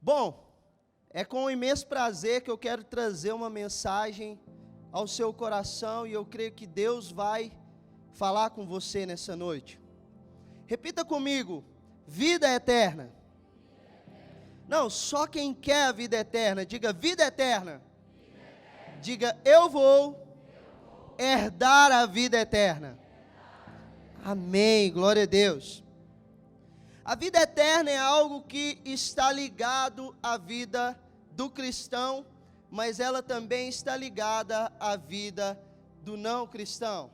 Bom, é com imenso prazer que eu quero trazer uma mensagem ao seu coração e eu creio que Deus vai falar com você nessa noite. Repita comigo: vida eterna. Não, só quem quer a vida eterna, diga vida eterna. Diga, eu vou herdar a vida eterna. Amém, glória a Deus. A vida eterna é algo que está ligado à vida do cristão, mas ela também está ligada à vida do não cristão.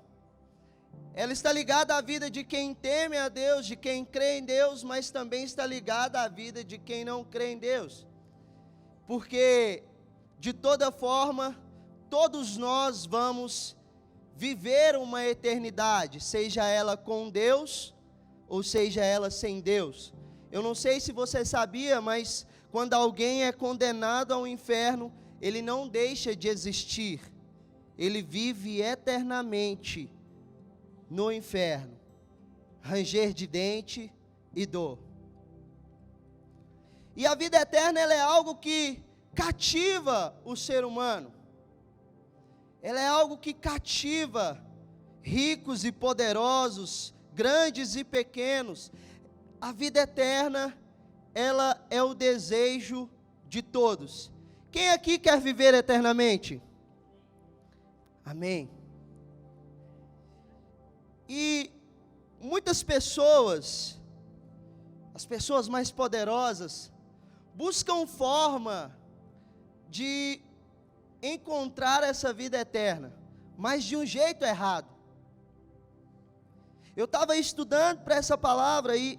Ela está ligada à vida de quem teme a Deus, de quem crê em Deus, mas também está ligada à vida de quem não crê em Deus. Porque, de toda forma, todos nós vamos viver uma eternidade, seja ela com Deus ou seja ela sem Deus. Eu não sei se você sabia, mas quando alguém é condenado ao inferno, ele não deixa de existir. Ele vive eternamente no inferno, ranger de dente e dor. E a vida eterna, ela é algo que cativa o ser humano. Ela é algo que cativa ricos e poderosos, grandes e pequenos. A vida eterna, ela é o desejo de todos. Quem aqui quer viver eternamente? Amém. E muitas pessoas, as pessoas mais poderosas, buscam forma de encontrar essa vida eterna, mas de um jeito errado. Eu estava estudando para essa palavra e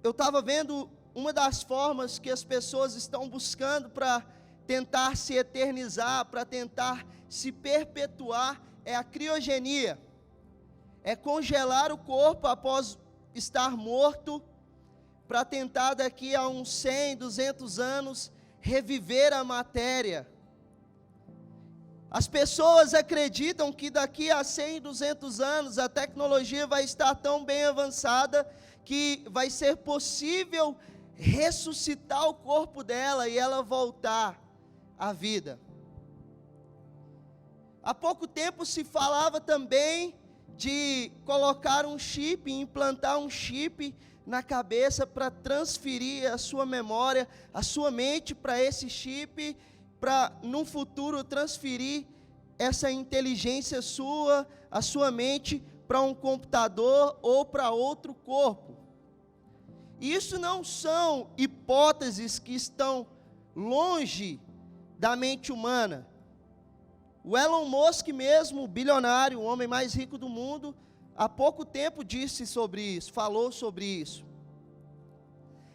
eu estava vendo uma das formas que as pessoas estão buscando para tentar se eternizar, para tentar se perpetuar, é a criogenia. É congelar o corpo após estar morto, para tentar daqui a uns 100, 200 anos, reviver a matéria. As pessoas acreditam que daqui a 100, 200 anos a tecnologia vai estar tão bem avançada que vai ser possível ressuscitar o corpo dela e ela voltar à vida. Há pouco tempo se falava também de colocar um chip, implantar um chip na cabeça para transferir a sua memória, a sua mente para esse chip, para no futuro transferir essa inteligência sua, a sua mente, para um computador ou para outro corpo. Isso não são hipóteses que estão longe da mente humana. O Elon Musk mesmo, o bilionário, o homem mais rico do mundo, há pouco tempo disse sobre isso, falou sobre isso.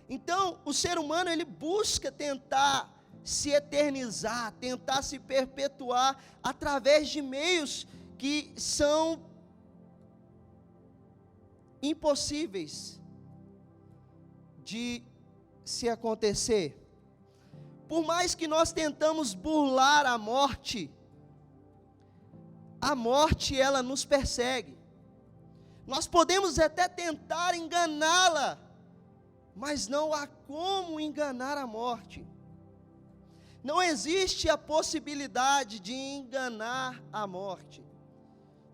Então, o ser humano, ele busca tentar se eternizar, tentar se perpetuar através de meios que são impossíveis de se acontecer. Por mais que nós tentamos burlar a morte ela nos persegue. Nós podemos até tentar enganá-la, mas não há como enganar a morte. Não existe a possibilidade de enganar a morte.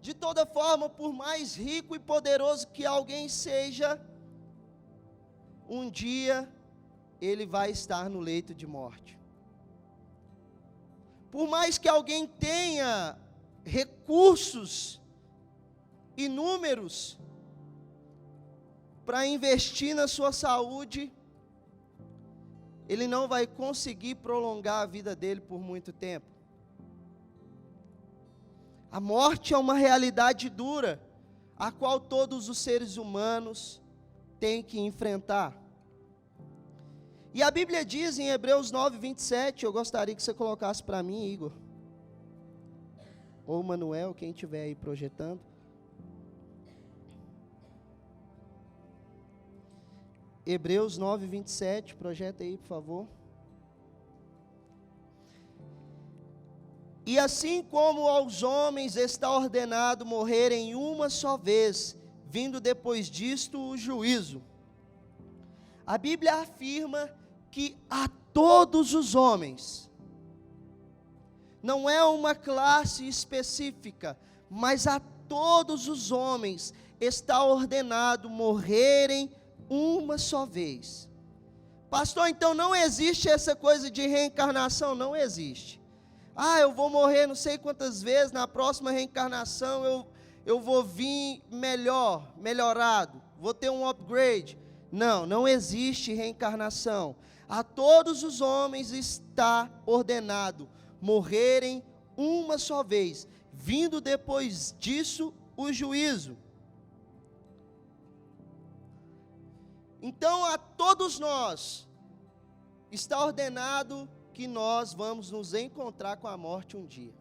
De toda forma, por mais rico e poderoso que alguém seja, um dia ele vai estar no leito de morte. Por mais que alguém tenha recursos inúmeros para investir na sua saúde, ele não vai conseguir prolongar a vida dele por muito tempo. A morte é uma realidade dura, a qual todos os seres humanos têm que enfrentar. E a Bíblia diz em Hebreus 9, 27, eu gostaria que você colocasse para mim, Igor, ou Manuel, quem estiver aí projetando. Hebreus 9, 27, projeta aí, por favor. E assim como aos homens está ordenado morrerem uma só vez, vindo depois disto o juízo. A Bíblia afirma que a todos os homens, não é uma classe específica, mas a todos os homens está ordenado morrerem uma só vez. Pastor, então não existe essa coisa de reencarnação? Não existe. Eu vou morrer não sei quantas vezes, na próxima reencarnação eu vou vir melhorado, vou ter um upgrade. Não existe reencarnação. A todos os homens está ordenado morrerem uma só vez, vindo depois disso o juízo. Então a todos nós está ordenado que nós vamos nos encontrar com a morte um dia.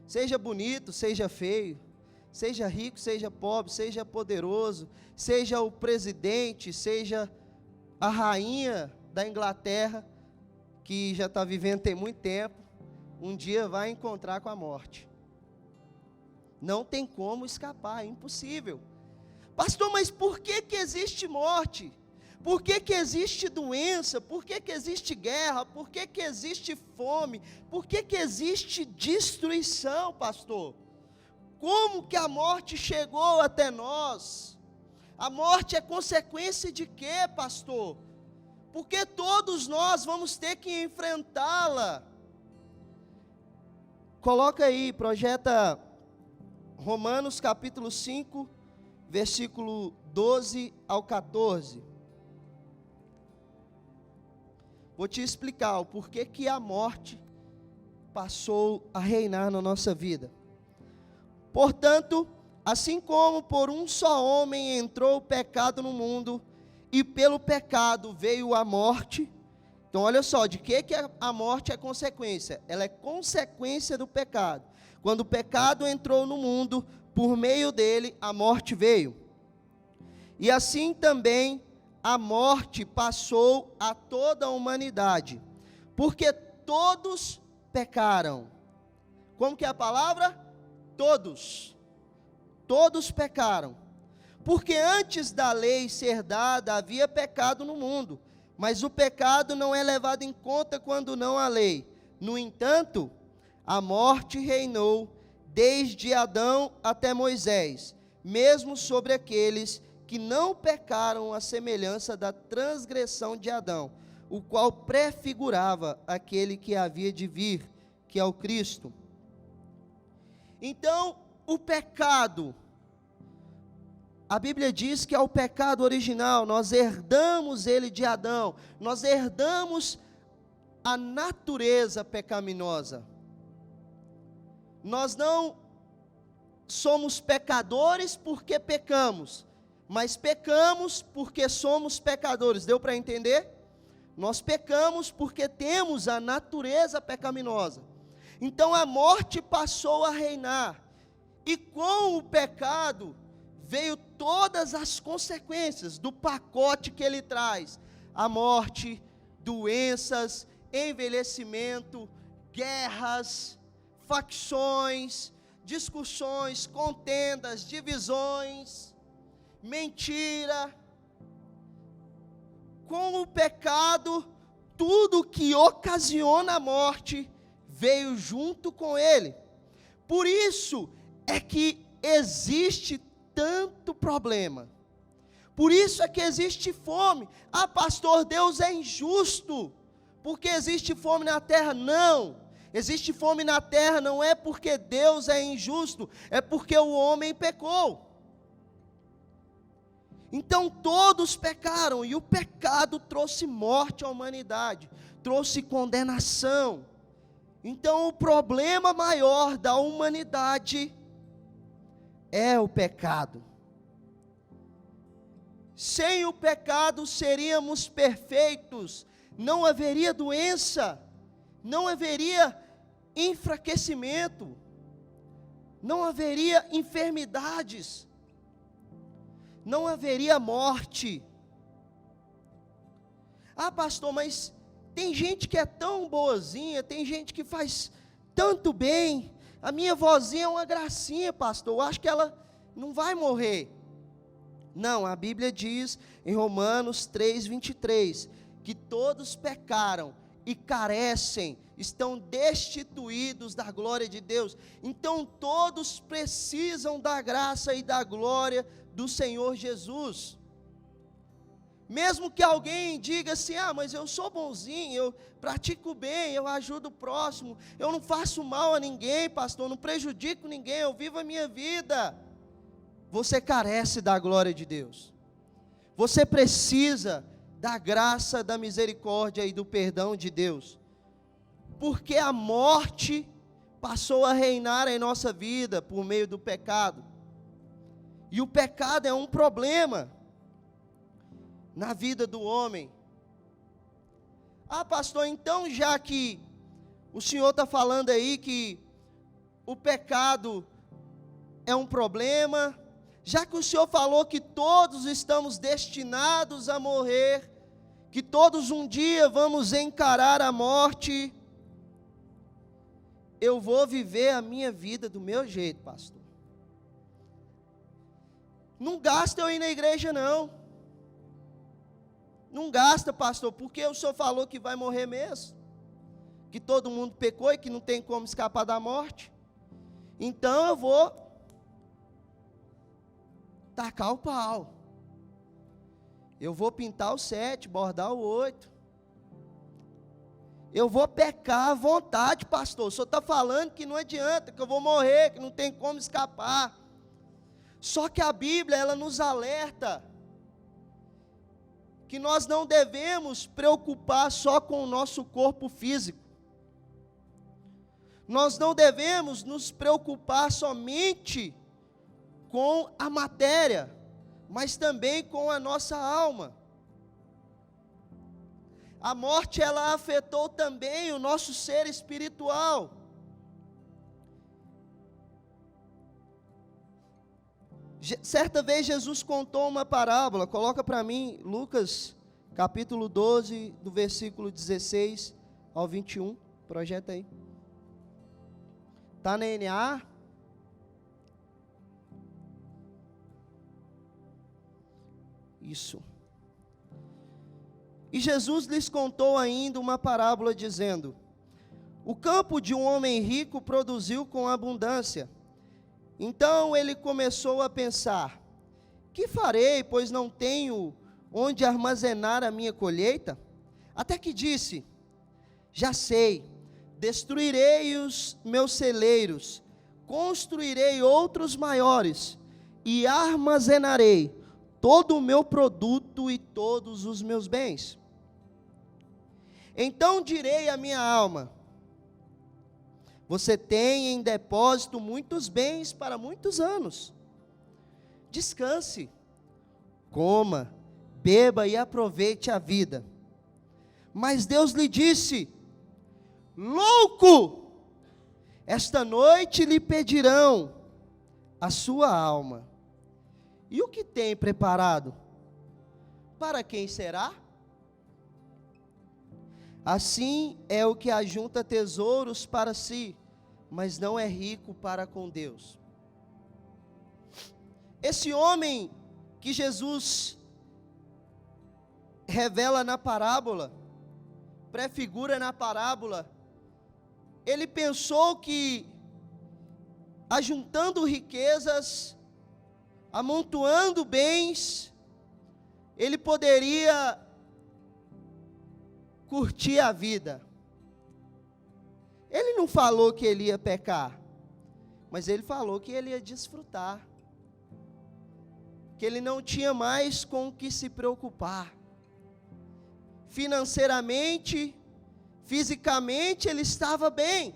Seja bonito, seja feio, seja rico, seja pobre, seja poderoso, seja o presidente, seja a rainha da Inglaterra, que já está vivendo tem muito tempo, um dia vai encontrar com a morte. Não tem como escapar, é impossível. Pastor, mas por que existe morte? Por que existe doença? Por que existe guerra? Por que existe fome? Por que existe destruição, pastor? Como que a morte chegou até nós? A morte é consequência de quê, pastor? Porque todos nós vamos ter que enfrentá-la. Coloca aí, projeta Romanos capítulo 5, versículo 12 ao 14. Vou te explicar o porquê que a morte passou a reinar na nossa vida. Portanto, assim como por um só homem entrou o pecado no mundo, e pelo pecado veio a morte. Então olha só, de que a morte é consequência? Ela é consequência do pecado. Quando o pecado entrou no mundo, por meio dele a morte veio. E assim também a morte passou a toda a humanidade, porque todos pecaram. Como que é a palavra? Todos pecaram. Porque antes da lei ser dada, havia pecado no mundo, mas o pecado não é levado em conta quando não há lei. No entanto, a morte reinou desde Adão até Moisés, mesmo sobre aqueles que não pecaram à semelhança da transgressão de Adão, o qual prefigurava aquele que havia de vir, que é o Cristo. Então, o pecado, a Bíblia diz que é o pecado original, nós herdamos ele de Adão, nós herdamos a natureza pecaminosa. Nós não somos pecadores porque pecamos, mas pecamos porque somos pecadores. Deu para entender? Nós pecamos porque temos a natureza pecaminosa. Então a morte passou a reinar, e com o pecado veio todas as consequências do pacote que ele traz: a morte, doenças, envelhecimento, guerras, facções, discussões, contendas, divisões, mentira. Com o pecado, tudo que ocasiona a morte veio junto com ele. Por isso é que existe tanto problema. Por isso é que existe fome. Pastor, Deus é injusto porque existe fome na terra. Não, existe fome na terra não é porque Deus é injusto, é porque o homem pecou. Então todos pecaram, e o pecado trouxe morte à humanidade, trouxe condenação. Então o problema maior da humanidade é o pecado. Sem o pecado seríamos perfeitos, não haveria doença, não haveria enfraquecimento, não haveria enfermidades, não haveria morte. Pastor, mas tem gente que é tão boazinha, tem gente que faz tanto bem. A minha vozinha é uma gracinha, pastor, eu acho que ela não vai morrer. Não, a Bíblia diz em Romanos 3:23, que todos pecaram e carecem, estão destituídos da glória de Deus. Então todos precisam da graça e da glória do Senhor Jesus. Mesmo que alguém diga assim, mas eu sou bonzinho, eu pratico bem, eu ajudo o próximo, eu não faço mal a ninguém, pastor, não prejudico ninguém, eu vivo a minha vida. Você carece da glória de Deus. Você precisa da graça, da misericórdia e do perdão de Deus. Porque a morte passou a reinar em nossa vida por meio do pecado. E o pecado é um problema na vida do homem. Pastor, então já que o senhor está falando aí que o pecado é um problema, já que o senhor falou que todos estamos destinados a morrer, que todos um dia vamos encarar a morte, eu vou viver a minha vida do meu jeito, pastor. Não gasta eu ir na igreja não. Não gasta, pastor, porque o senhor falou que vai morrer mesmo, que todo mundo pecou e que não tem como escapar da morte. Então eu vou tacar o pau. Eu vou pintar o 7, bordar o 8. Eu vou pecar à vontade, pastor. O senhor está falando que não adianta, que eu vou morrer, que não tem como escapar. Só que a Bíblia, ela nos alerta que nós não devemos preocupar só com o nosso corpo físico. Nós não devemos nos preocupar somente com a matéria, mas também com a nossa alma. A morte, ela afetou também o nosso ser espiritual. Certa vez Jesus contou uma parábola, coloca para mim, Lucas, capítulo 12, do versículo 16 ao 21, projeta aí. Está na NA? Isso. E Jesus lhes contou ainda uma parábola dizendo: o campo de um homem rico produziu com abundância. Então ele começou a pensar: que farei, pois não tenho onde armazenar a minha colheita? Até que disse: já sei, destruirei os meus celeiros, construirei outros maiores, e armazenarei todo o meu produto e todos os meus bens. Então direi à minha alma: você tem em depósito muitos bens para muitos anos. Descanse, coma, beba e aproveite a vida. Mas Deus lhe disse: louco, esta noite lhe pedirão a sua alma. E o que tem preparado? Para quem será? Assim é o que ajunta tesouros para si, mas não é rico para com Deus. Esse homem que Jesus revela na parábola, prefigura na parábola, ele pensou que ajuntando riquezas, amontoando bens, ele poderia curtir a vida. Ele não falou que ele ia pecar, mas ele falou que ele ia desfrutar, que ele não tinha mais com o que se preocupar. Financeiramente, fisicamente, ele estava bem.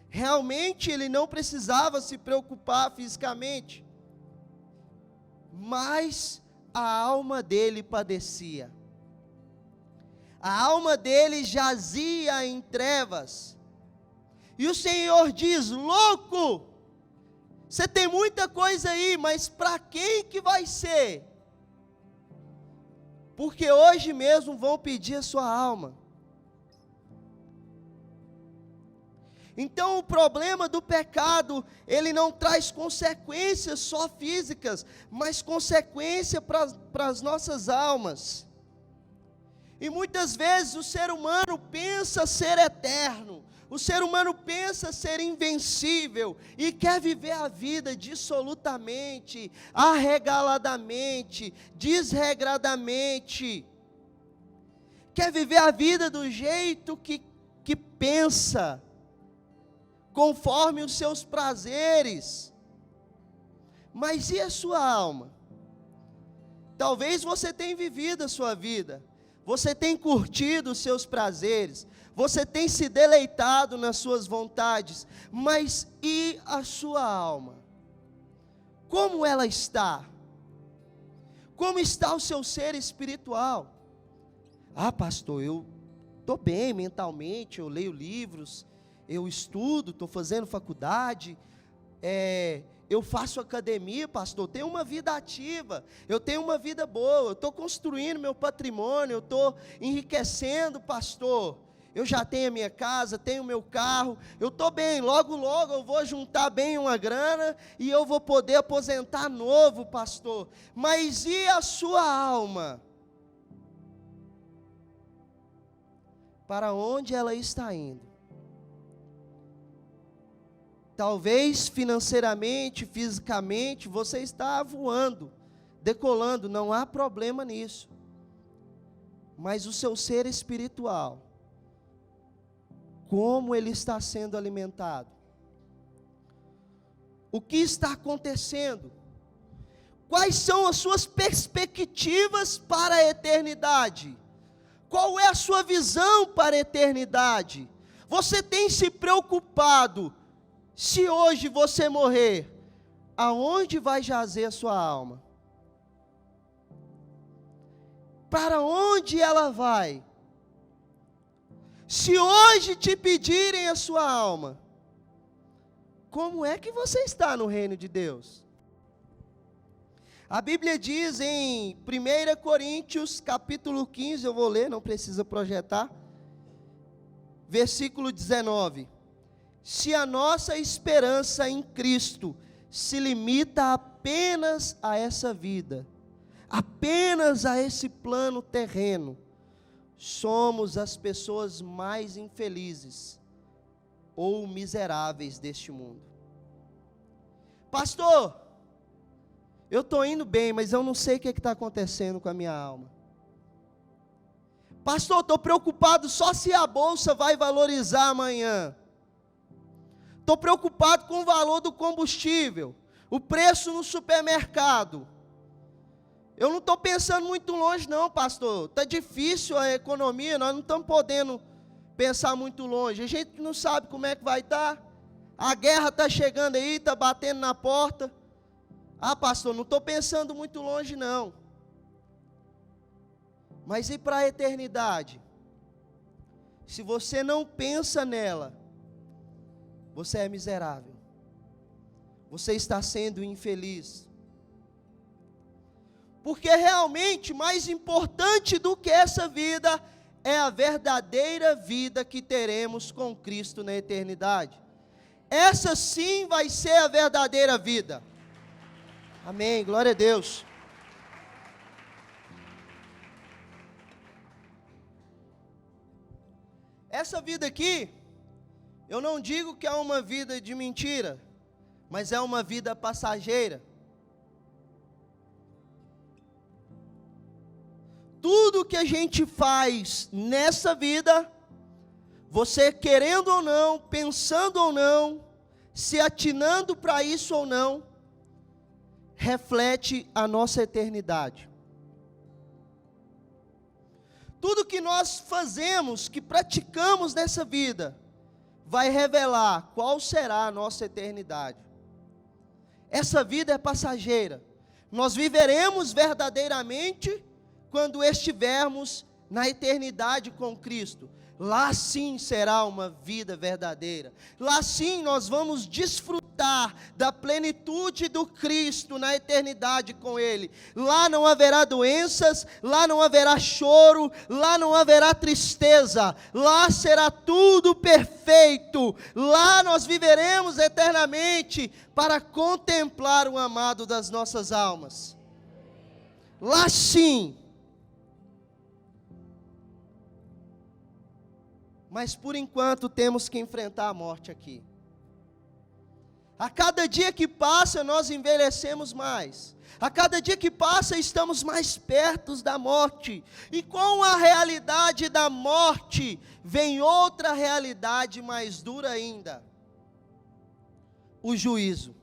Realmente ele não precisava se preocupar fisicamente, mas a alma dele padecia. A alma dele jazia em trevas. E o Senhor diz: louco, você tem muita coisa aí, mas para quem que vai ser? Porque hoje mesmo vão pedir a sua alma. Então o problema do pecado, ele não traz consequências só físicas, mas consequência para as nossas almas. E muitas vezes o ser humano pensa ser eterno, o ser humano pensa ser invencível e quer viver a vida dissolutamente, arregaladamente, desregradamente. Quer viver a vida do jeito que pensa, conforme os seus prazeres. Mas e a sua alma? Talvez você tenha vivido a sua vida, você tem curtido os seus prazeres, você tem se deleitado nas suas vontades, mas e a sua alma? Como ela está? Como está o seu ser espiritual? Ah, pastor, eu estou bem mentalmente, eu leio livros, eu estudo, estou fazendo faculdade, eu faço academia, pastor, eu tenho uma vida ativa, eu tenho uma vida boa, eu estou construindo meu patrimônio, eu estou enriquecendo, pastor, eu já tenho a minha casa, tenho o meu carro, eu estou bem, logo eu vou juntar bem uma grana, e eu vou poder aposentar novo, pastor. Mas e a sua alma? Para onde ela está indo? Talvez financeiramente, fisicamente, você está voando, decolando, não há problema nisso. Mas o seu ser espiritual, como ele está sendo alimentado? O que está acontecendo? Quais são as suas perspectivas para a eternidade? Qual é a sua visão para a eternidade? Você tem se preocupado? Se hoje você morrer, aonde vai jazer a sua alma? Para onde ela vai? Se hoje te pedirem a sua alma, como é que você está no reino de Deus? A Bíblia diz em 1 Coríntios, capítulo 15, eu vou ler, não precisa projetar, versículo 19. Se a nossa esperança em Cristo se limita apenas a essa vida, apenas a esse plano terreno, somos as pessoas mais infelizes ou miseráveis deste mundo. Pastor, eu estou indo bem, mas eu não sei o que está acontecendo com a minha alma. Pastor, estou preocupado só se a bolsa vai valorizar amanhã. Estou preocupado com o valor do combustível, o preço no supermercado. Eu não estou pensando muito longe não, pastor. Está difícil a economia, nós não estamos podendo pensar muito longe. A gente não sabe como é que vai estar. A guerra está chegando aí, está batendo na porta. Ah, pastor, não estou pensando muito longe não. Mas e para a eternidade? Se você não pensa nela, você é miserável. Você está sendo infeliz. Porque realmente mais importante do que essa vida é a verdadeira vida que teremos com Cristo na eternidade. Essa sim vai ser a verdadeira vida. Amém, glória a Deus. Essa vida aqui, eu não digo que é uma vida de mentira, mas é uma vida passageira. Tudo que a gente faz nessa vida, você querendo ou não, pensando ou não, se atinando para isso ou não, reflete a nossa eternidade. Tudo que nós fazemos, que praticamos nessa vida, vai revelar qual será a nossa eternidade. Essa vida é passageira. Nós viveremos verdadeiramente quando estivermos na eternidade com Cristo. Lá sim será uma vida verdadeira. Lá sim nós vamos desfrutar desfrutar da plenitude do Cristo na eternidade com Ele. Lá não haverá doenças, lá não haverá choro, lá não haverá tristeza, lá será tudo perfeito, lá nós viveremos eternamente para contemplar o amado das nossas almas. Lá sim. Mas por enquanto temos que enfrentar a morte aqui. A cada dia que passa nós envelhecemos mais. A cada dia que passa estamos mais perto da morte. E com a realidade da morte vem outra realidade mais dura ainda. O juízo,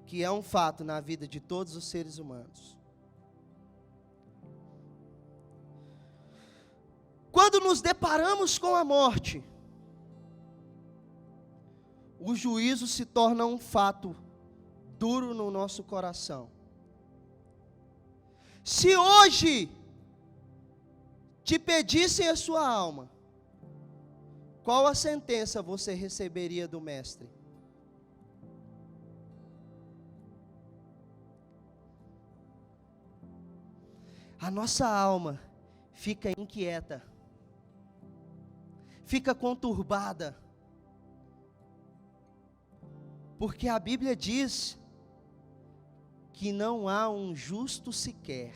que é um fato na vida de todos os seres humanos. Quando nos deparamos com a morte, o juízo se torna um fato duro no nosso coração. Se hoje te pedissem a sua alma, qual a sentença você receberia do Mestre? A nossa alma fica inquieta, fica conturbada, porque a Bíblia diz que não há um justo sequer,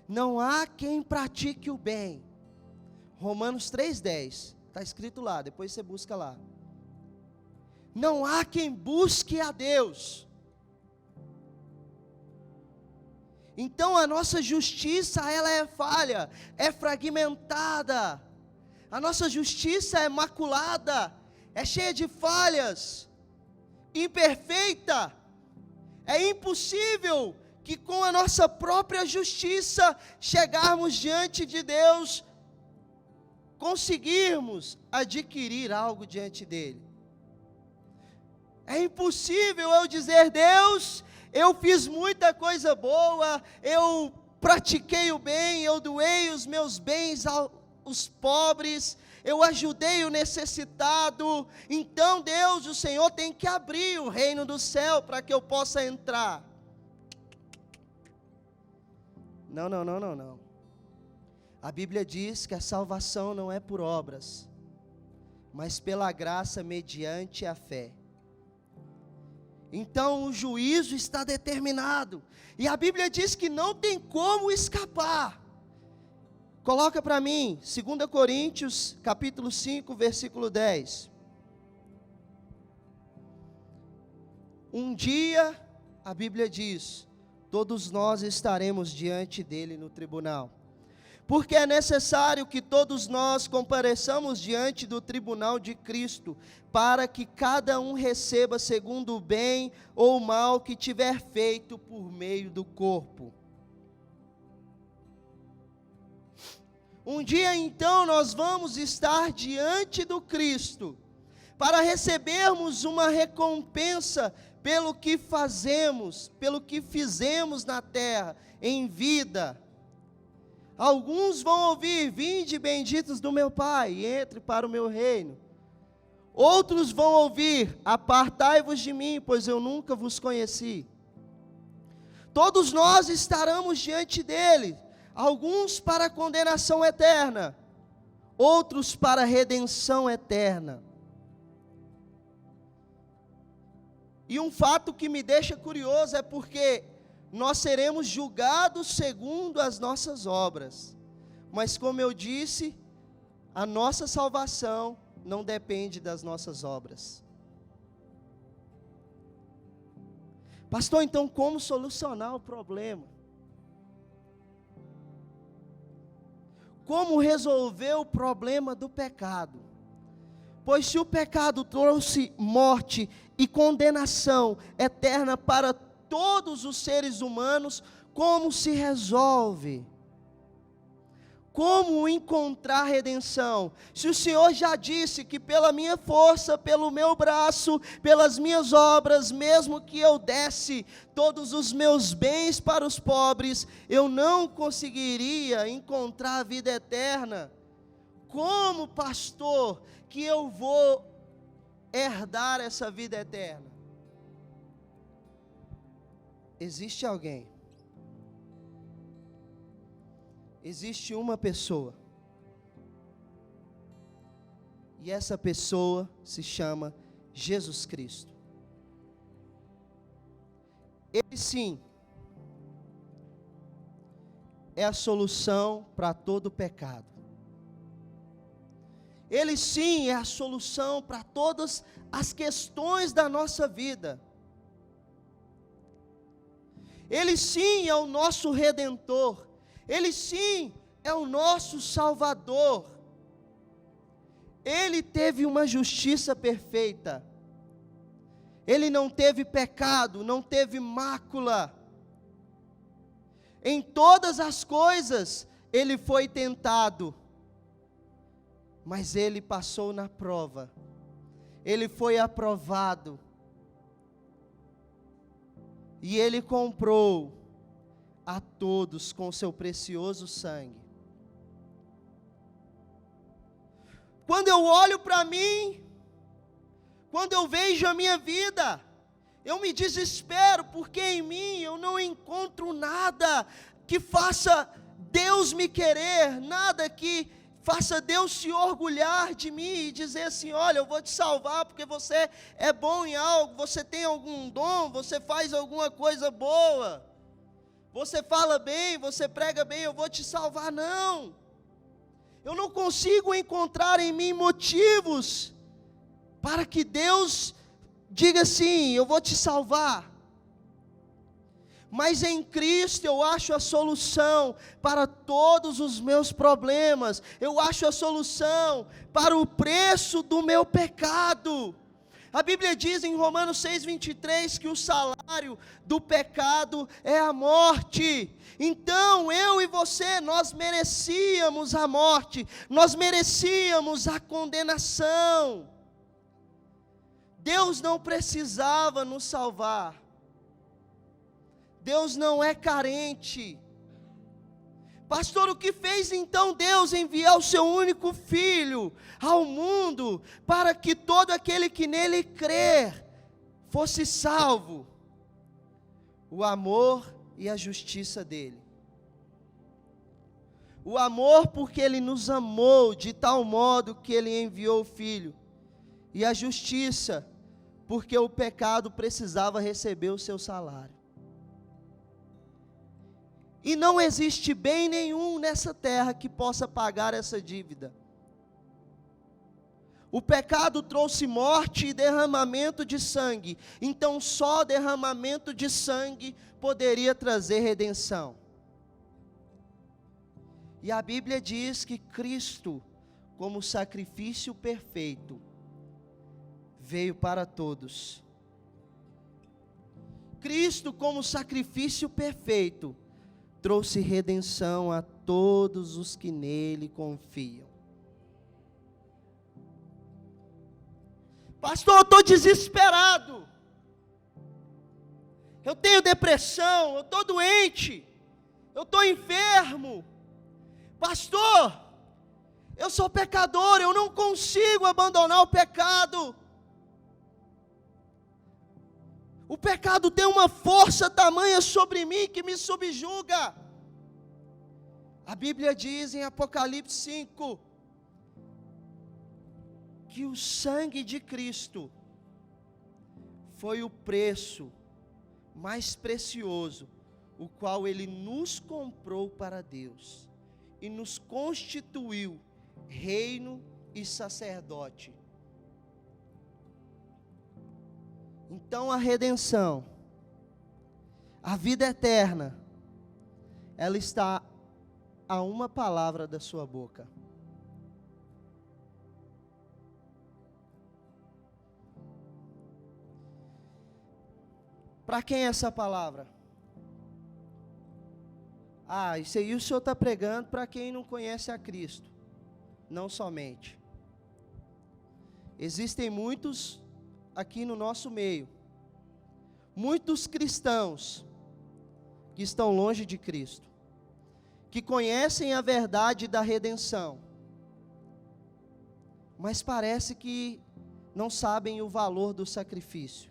não há quem pratique o bem. Romanos 3,10, está escrito lá, depois você busca lá. Não há quem busque a Deus. Então a nossa justiça, ela é falha, é fragmentada. A nossa justiça é maculada, é cheia de falhas, imperfeita. É impossível que com a nossa própria justiça chegarmos diante de Deus, conseguirmos adquirir algo diante dele. É impossível eu dizer: Deus, eu fiz muita coisa boa, eu pratiquei o bem, eu doei os meus bens aos pobres, eu ajudei o necessitado, então Deus, o Senhor tem que abrir o reino do céu para que eu possa entrar. Não. A Bíblia diz que a salvação não é por obras, mas pela graça mediante a fé. Então o juízo está determinado, e a Bíblia diz que não tem como escapar. Coloca para mim, 2 Coríntios, capítulo 5, versículo 10. Um dia, a Bíblia diz, todos nós estaremos diante dele no tribunal. Porque é necessário que todos nós compareçamos diante do tribunal de Cristo, para que cada um receba segundo o bem ou o mal que tiver feito por meio do corpo. Um dia então nós vamos estar diante do Cristo, para recebermos uma recompensa pelo que fazemos, pelo que fizemos na terra, em vida. Alguns vão ouvir: vinde benditos do meu Pai, entre para o meu reino. Outros vão ouvir: apartai-vos de mim, pois eu nunca vos conheci. Todos nós estaremos diante dele, alguns para condenação eterna, outros para redenção eterna. E um fato que me deixa curioso é porque nós seremos julgados segundo as nossas obras. Mas como eu disse, a nossa salvação não depende das nossas obras. Pastor, então como solucionar o problema? Como resolver o problema do pecado? Pois se o pecado trouxe morte e condenação eterna para todos os seres humanos, como se resolve? Como encontrar redenção? Se o Senhor já disse que pela minha força, pelo meu braço, pelas minhas obras, mesmo que eu desse todos os meus bens para os pobres, eu não conseguiria encontrar a vida eterna. Como, pastor, que eu vou herdar essa vida eterna? Existe alguém. Existe uma pessoa. E essa pessoa se chama Jesus Cristo. Ele sim é a solução para todo pecado. Ele sim é a solução para todas as questões da nossa vida. Ele sim é o nosso Redentor. Ele sim é o nosso Salvador. Ele teve uma justiça perfeita. Ele não teve pecado, não teve mácula. Em todas as coisas, ele foi tentado. Mas ele passou na prova. Ele foi aprovado. E ele comprou a todos com seu precioso sangue. Quando eu olho para mim, quando eu vejo a minha vida, eu me desespero, porque em mim eu não encontro nada que faça Deus me querer, nada que faça Deus se orgulhar de mim e dizer assim: olha, eu vou te salvar porque você é bom em algo, você tem algum dom, você faz alguma coisa boa, você fala bem, você prega bem, eu vou te salvar. Não, eu não consigo encontrar em mim motivos para que Deus diga assim: eu vou te salvar. Mas em Cristo eu acho a solução para todos os meus problemas. Eu acho a solução para o preço do meu pecado. A Bíblia diz em Romanos 6:23 que o salário do pecado é a morte. Então eu e você, nós merecíamos a morte, nós merecíamos a condenação. Deus não precisava nos salvar. Deus não é carente. Pastor, o que fez então Deus enviar o seu único filho ao mundo para que todo aquele que nele crer fosse salvo? O amor e a justiça dele. O amor porque ele nos amou de tal modo que ele enviou o filho. E a justiça porque o pecado precisava receber o seu salário. E não existe bem nenhum nessa terra que possa pagar essa dívida. O pecado trouxe morte e derramamento de sangue. Então só derramamento de sangue poderia trazer redenção. E a Bíblia diz que Cristo, como sacrifício perfeito, veio para todos. Cristo, como sacrifício perfeito, trouxe redenção a todos os que nele confiam. Pastor, eu estou desesperado. Eu tenho depressão, eu estou doente, eu estou enfermo. Pastor, eu sou pecador, eu não consigo abandonar o pecado. O pecado tem uma força tamanha sobre mim que me subjuga. A Bíblia diz em Apocalipse 5 que o sangue de Cristo foi o preço mais precioso, o qual Ele nos comprou para Deus e nos constituiu reino e sacerdote. Então a redenção, a vida eterna, ela está a uma palavra da sua boca. Para quem é essa palavra? Isso aí o Senhor está pregando para quem não conhece a Cristo. Não somente. Existem muitos aqui no nosso meio, muitos cristãos que estão longe de Cristo, que conhecem a verdade da redenção, mas parece que não sabem o valor do sacrifício.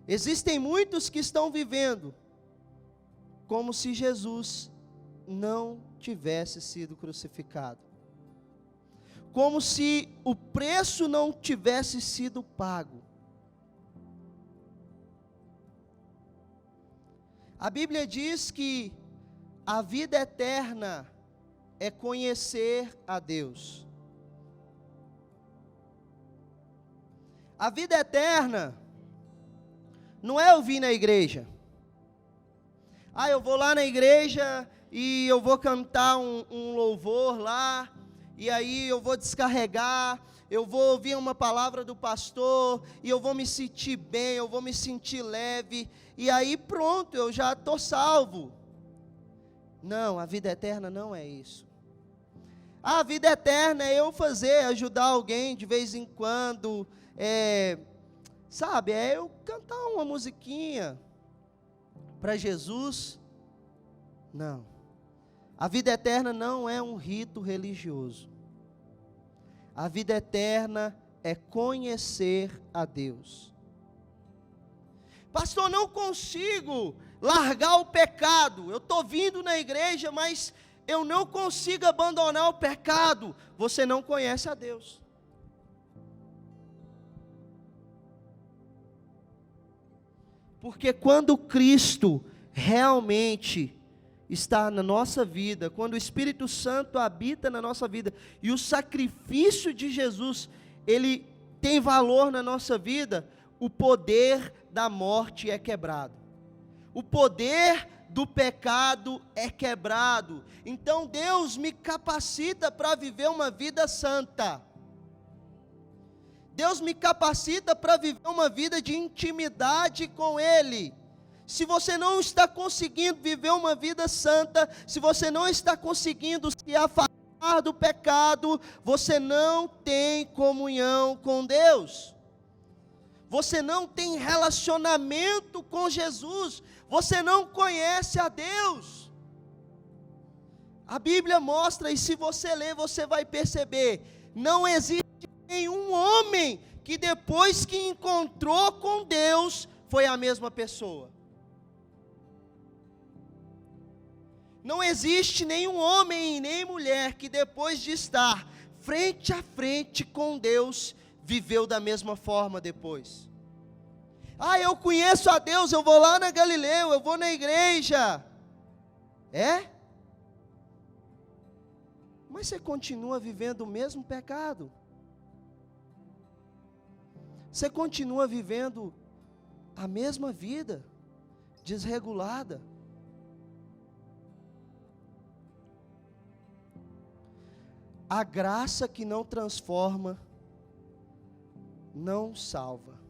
Existem muitos que estão vivendo como se Jesus não tivesse sido crucificado, como se o preço não tivesse sido pago. A Bíblia diz que a vida eterna é conhecer a Deus. A vida eterna não é eu vir na igreja. Eu vou lá na igreja e eu vou cantar um louvor lá, e aí eu vou descarregar, eu vou ouvir uma palavra do pastor, e eu vou me sentir bem, eu vou me sentir leve, e aí pronto, eu já estou salvo. Não, a vida eterna não é isso. A vida eterna é eu ajudar alguém de vez em quando, é eu cantar uma musiquinha para Jesus. Não, a vida eterna não é um rito religioso. A vida eterna é conhecer a Deus. Pastor, não consigo largar o pecado. Eu estou vindo na igreja, mas eu não consigo abandonar o pecado. Você não conhece a Deus. Porque quando Cristo realmente está na nossa vida, quando o Espírito Santo habita na nossa vida, e o sacrifício de Jesus, ele tem valor na nossa vida, o poder da morte é quebrado. O poder do pecado é quebrado. Então Deus me capacita para viver uma vida santa. Deus me capacita para viver uma vida de intimidade com Ele. Se você não está conseguindo viver uma vida santa, se você não está conseguindo se afastar do pecado, você não tem comunhão com Deus. Você não tem relacionamento com Jesus. Você não conhece a Deus. A Bíblia mostra, e se você ler, você vai perceber, não existe nenhum homem que depois que encontrou com Deus, foi a mesma pessoa. Não existe nenhum homem e nem mulher que depois de estar frente a frente com Deus, viveu da mesma forma depois. Eu conheço a Deus, eu vou lá na Galileu, eu vou na igreja. Mas você continua vivendo o mesmo pecado. Você continua vivendo a mesma vida, desregulada. A graça que não transforma, não salva.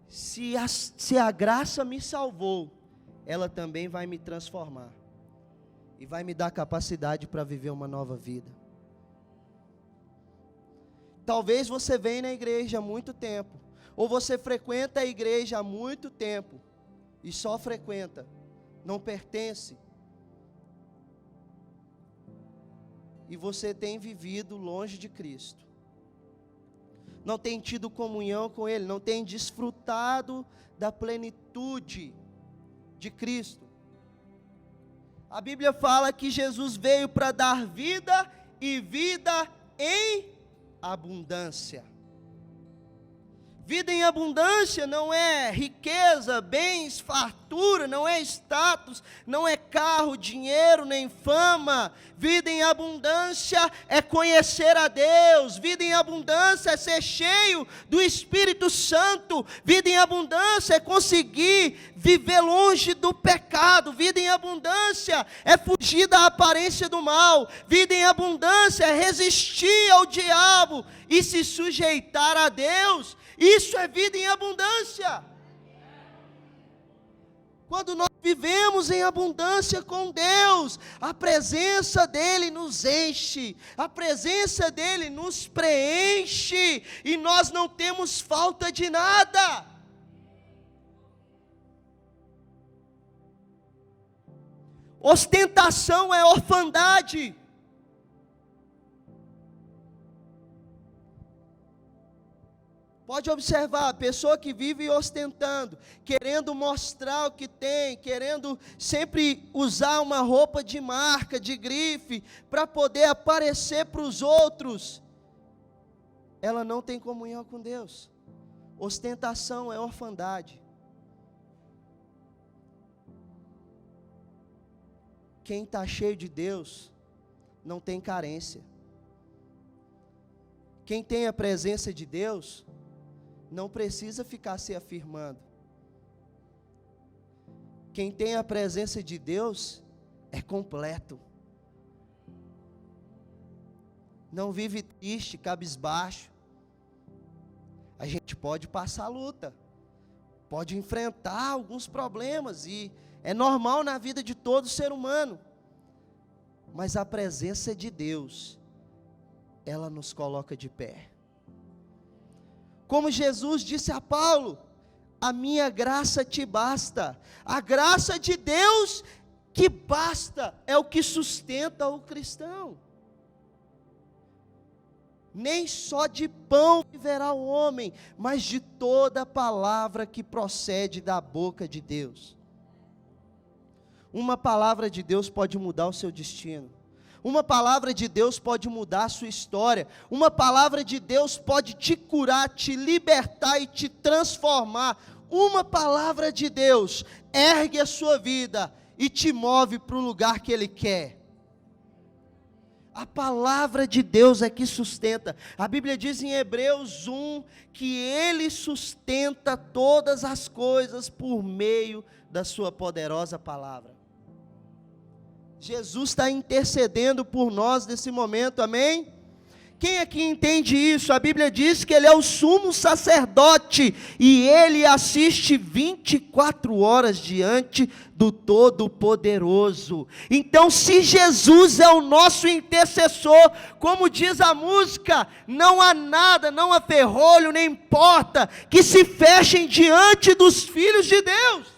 Se a graça me salvou, ela também vai me transformar. E vai me dar capacidade para viver uma nova vida. Talvez você venha na igreja há muito tempo, ou você frequenta a igreja há muito tempo, e só frequenta, não pertence. E você tem vivido longe de Cristo. Não tem tido comunhão com Ele, não tem desfrutado da plenitude de Cristo. A Bíblia fala que Jesus veio para dar vida e vida em abundância. Vida em abundância não é riqueza, bens, fartura, não é status, não é carro, dinheiro, nem fama. Vida em abundância é conhecer a Deus. Vida em abundância é ser cheio do Espírito Santo. Vida em abundância é conseguir viver longe do pecado. Vida em abundância é fugir da aparência do mal. Vida em abundância é resistir ao diabo e se sujeitar a Deus. Isso é vida em abundância. Quando nós vivemos em abundância com Deus, a presença dEle nos enche, a presença dEle nos preenche, e nós não temos falta de nada. Ostentação é orfandade. Pode observar, a pessoa que vive ostentando, querendo mostrar o que tem, querendo sempre usar uma roupa de marca, de grife, para poder aparecer para os outros, ela não tem comunhão com Deus. Ostentação é orfandade. Quem está cheio de Deus, não tem carência. Quem tem a presença de Deus, não precisa ficar se afirmando. Quem tem a presença de Deus é completo. Não vive triste, cabisbaixo. A gente pode passar luta, pode enfrentar alguns problemas, e é normal na vida de todo ser humano. Mas a presença de Deus, ela nos coloca de pé. Como Jesus disse a Paulo, a minha graça te basta. A graça de Deus que basta é o que sustenta o cristão. Nem só de pão viverá o homem, mas de toda palavra que procede da boca de Deus. Uma palavra de Deus pode mudar o seu destino. Uma palavra de Deus pode mudar a sua história. Uma palavra de Deus pode te curar, te libertar e te transformar. Uma palavra de Deus ergue a sua vida e te move para o lugar que Ele quer. A palavra de Deus é que sustenta. A Bíblia diz em Hebreus 1 que Ele sustenta todas as coisas por meio da sua poderosa palavra. Jesus está intercedendo por nós nesse momento, amém? Quem aqui entende isso? A Bíblia diz que Ele é o sumo sacerdote e Ele assiste 24 horas diante do Todo-Poderoso. Então, se Jesus é o nosso intercessor, como diz a música, não há nada, não há ferrolho, nem porta que se fechem diante dos filhos de Deus.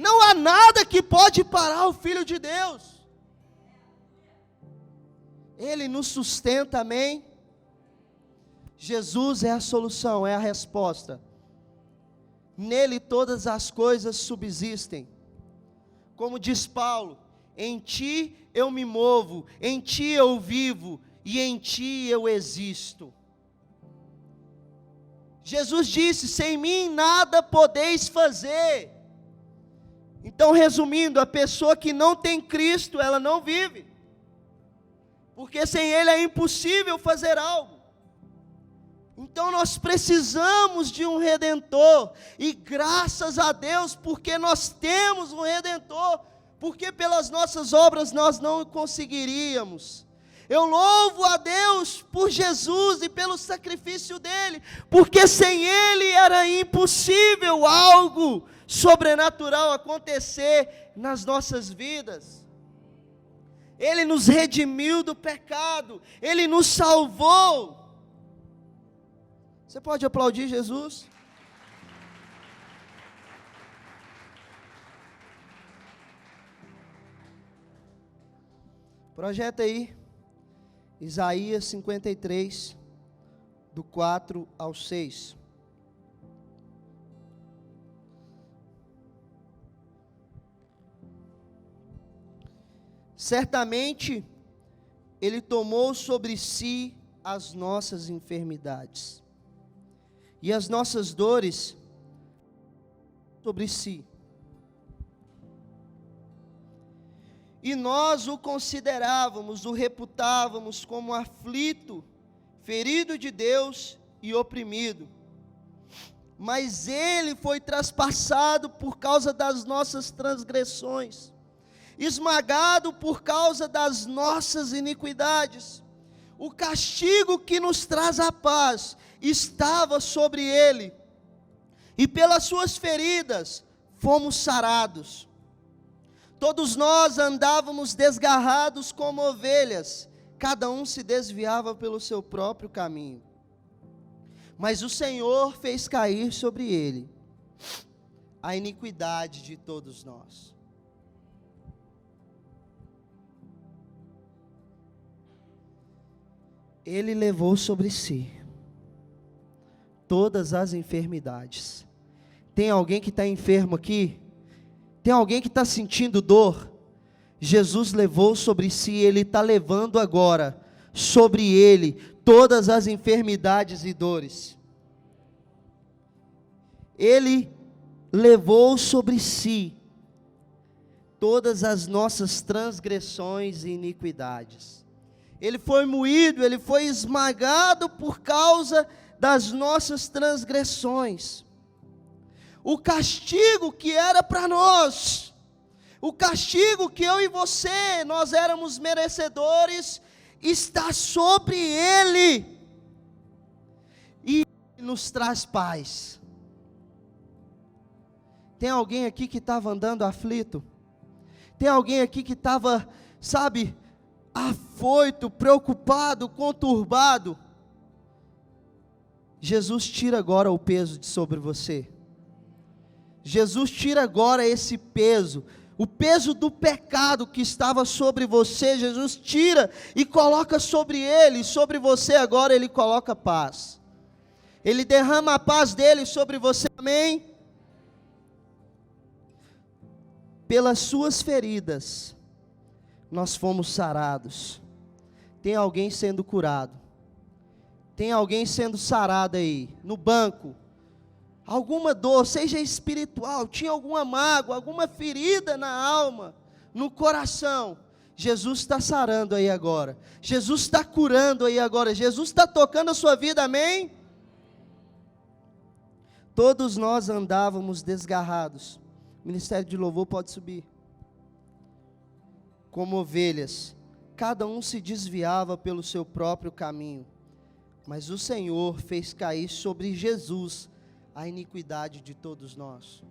Não há nada que pode parar o Filho de Deus. Ele nos sustenta, amém? Jesus é a solução, é a resposta. Nele todas as coisas subsistem. Como diz Paulo, em ti eu me movo, em ti eu vivo e em ti eu existo. Jesus disse, sem mim nada podeis fazer. Então, resumindo, a pessoa que não tem Cristo, ela não vive. Porque sem Ele é impossível fazer algo. Então nós precisamos de um Redentor. E graças a Deus, porque nós temos um Redentor. Porque pelas nossas obras nós não conseguiríamos. Eu louvo a Deus por Jesus e pelo sacrifício dEle. Porque sem Ele era impossível algo sobrenatural acontecer nas nossas vidas. Ele nos redimiu do pecado, Ele nos salvou. Você pode aplaudir Jesus? Projeta aí, Isaías 53, do 4 ao 6. Certamente, Ele tomou sobre si as nossas enfermidades, e as nossas dores sobre si. E nós o considerávamos, o reputávamos como aflito, ferido de Deus e oprimido. Mas Ele foi traspassado por causa das nossas transgressões, esmagado por causa das nossas iniquidades. O castigo que nos traz a paz estava sobre Ele, e pelas suas feridas fomos sarados. Todos nós andávamos desgarrados como ovelhas, cada um se desviava pelo seu próprio caminho. Mas o Senhor fez cair sobre Ele a iniquidade de todos nós. Ele levou sobre si todas as enfermidades. Tem alguém que está enfermo aqui? Tem alguém que está sentindo dor? Jesus levou sobre si, Ele está levando agora sobre Ele todas as enfermidades e dores. Ele levou sobre si todas as nossas transgressões e iniquidades. Ele foi moído, Ele foi esmagado por causa das nossas transgressões. O castigo que era para nós, o castigo que eu e você, nós éramos merecedores, está sobre Ele, e nos traz paz. Tem alguém aqui que estava andando aflito? Tem alguém aqui que estava, afoito, preocupado, conturbado? Jesus tira agora o peso de sobre você. Jesus tira agora esse peso, o peso do pecado que estava sobre você. Jesus tira e coloca sobre Ele, sobre você agora Ele coloca paz. Ele derrama a paz dEle sobre você, amém? Pelas suas feridas, nós fomos sarados. Tem alguém sendo curado. Tem alguém sendo sarado aí, no banco. Alguma dor, seja espiritual, tinha alguma mágoa, alguma ferida na alma, no coração. Jesus está sarando aí agora. Jesus está curando aí agora. Jesus está tocando a sua vida, amém? Todos nós andávamos desgarrados. O ministério de louvor pode subir. Como ovelhas, cada um se desviava pelo seu próprio caminho. Mas o Senhor fez cair sobre Jesus a iniquidade de todos nós.